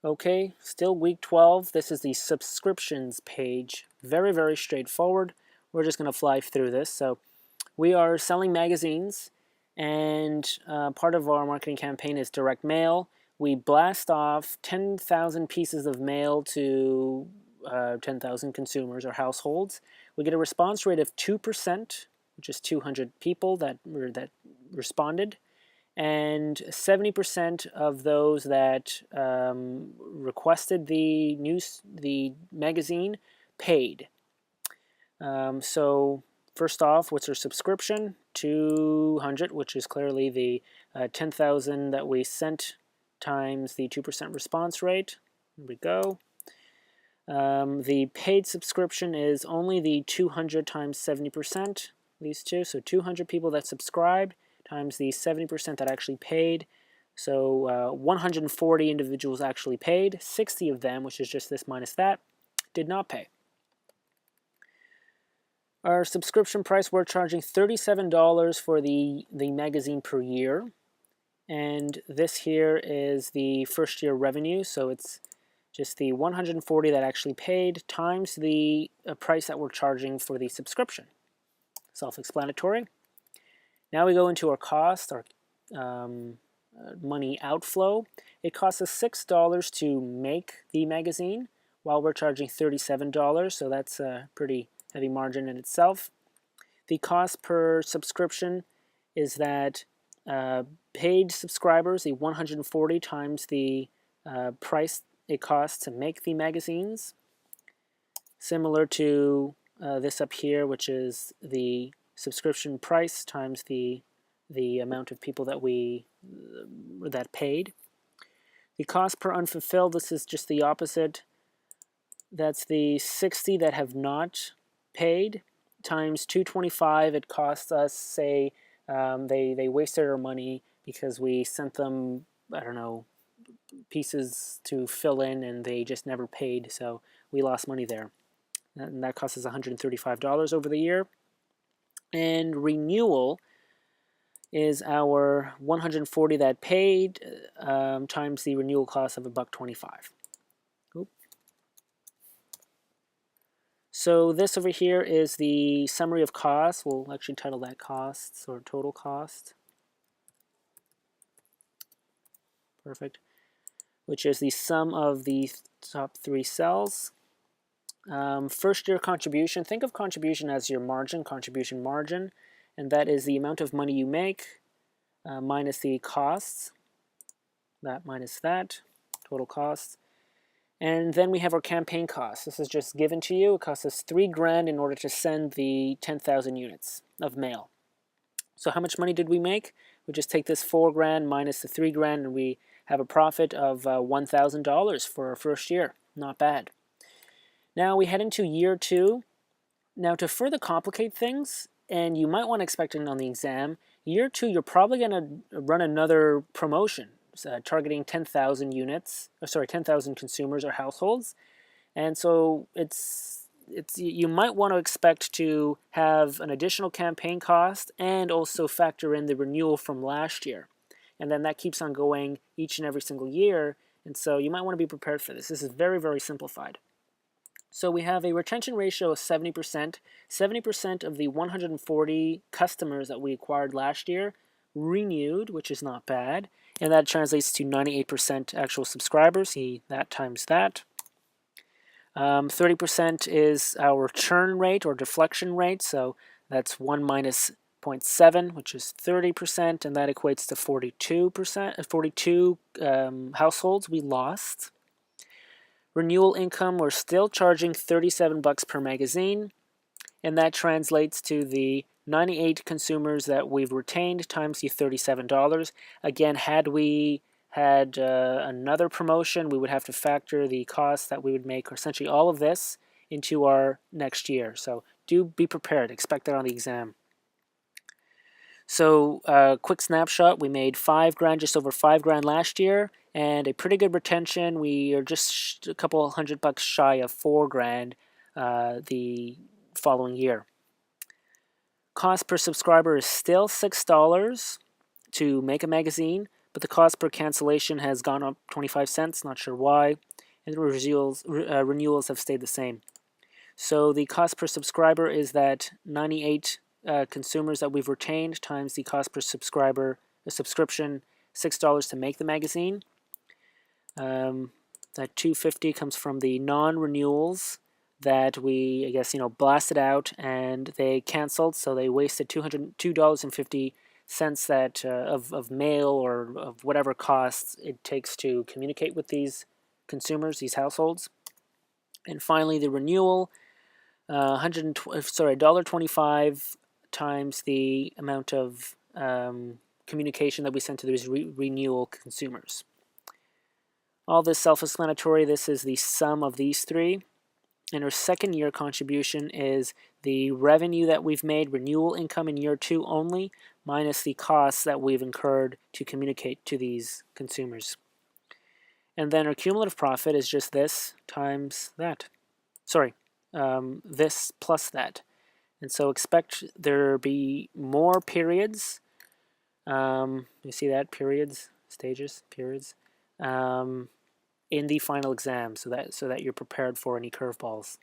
Okay, still week 12. This is the subscriptions page. Very, very straightforward. We're just going to fly through this. So we are selling magazines, and part of our marketing campaign is direct mail. We blast off 10,000 pieces of mail to 10,000 consumers or households. We get a response rate of 2%, which is 200 people that responded. And 70% of those that requested the magazine paid. So first off, what's our subscription? 200, which is clearly the 10,000 that we sent times the 2% response rate. Here we go. The paid subscription is only the 200 times 70%, these two. So 200 people that subscribed times the 70% that actually paid. So 140 individuals actually paid. 60 of them, which is just this minus that, did not pay. Our subscription price, we're charging $37 for the magazine per year. And this here is the first year revenue. So it's just the 140 that actually paid times the price that we're charging for the subscription. Self-explanatory. Now we go into our cost, our money outflow. It costs us $6 to make the magazine while we're charging $37, so that's a pretty heavy margin in itself. The cost per subscription is that paid subscribers, the 140 times the price it costs to make the magazines, similar to this up here, which is the subscription price times the amount of people that paid. The cost per unfulfilled, this is just the opposite. That's the 60 that have not paid times 225. It costs us, say, they wasted our money because we sent them, I don't know, pieces to fill in and they just never paid, so we lost money there. And that costs us $135 over the year. And renewal is our 140 that paid times the renewal cost of $1.25. So this over here is the summary of costs. We'll actually title that costs or total cost. Perfect. Which is the sum of the top three cells. First year contribution. Think of contribution as your margin, contribution margin, and that is the amount of money you make minus the costs. That minus that, total costs. And then we have our campaign costs. This is just given to you. It costs us $3,000 in order to send the 10,000 units of mail. So how much money did we make? We just take this $4,000 minus the $3,000 and we have a profit of $1,000 for our first year. Not bad. Now we head into year 2. Now to further complicate things, and you might want to expect it on the exam, year 2 you're probably going to run another promotion. Targeting 10,000 units, 10,000 consumers or households, and so you might want to expect to have an additional campaign cost and also factor in the renewal from last year, and then that keeps on going each and every single year, and so you might want to be prepared for this. This is very, very simplified. So we have a retention ratio of 70%. 70% of the 140 customers that we acquired last year renewed, which is not bad. And that translates to 98% actual subscribers. See that times that. 30% is our churn rate or deflection rate. So that's 1 minus 0.7, which is 30%, and that equates to 42 households we lost. Renewal income, we're still charging $37 per magazine, and that translates to the 98 consumers that we've retained times the $37. Again, had we had another promotion, we would have to factor the costs that we would make, or essentially all of this, into our next year. So do be prepared. Expect that on the exam. So quick snapshot, we made $5,000, just over $5,000 last year, and a pretty good retention. We are just a couple $100 shy of $4,000 the following year. Cost per subscriber is still $6 to make a magazine, but the cost per cancellation has gone up 25 cents, not sure why, and the renewals have stayed the same. So the cost per subscriber is that 98 consumers that we've retained times the cost per subscriber, a subscription, $6 to make the magazine. That 250 comes from the non-renewals that we, I guess, blasted out and they canceled, so they wasted $2.50 that of mail or of whatever costs it takes to communicate with these consumers, these households. And finally, the renewal, $1.25 times the amount of communication that we sent to these renewal consumers. All this self-explanatory. This is the sum of these three. And our second year contribution is the revenue that we've made, renewal income in year 2 only, minus the costs that we've incurred to communicate to these consumers. And then our cumulative profit is just this times that. Sorry, this plus that. And so expect there be more periods. You see that? Periods, stages, periods. In the final exam, so that you're prepared for any curveballs.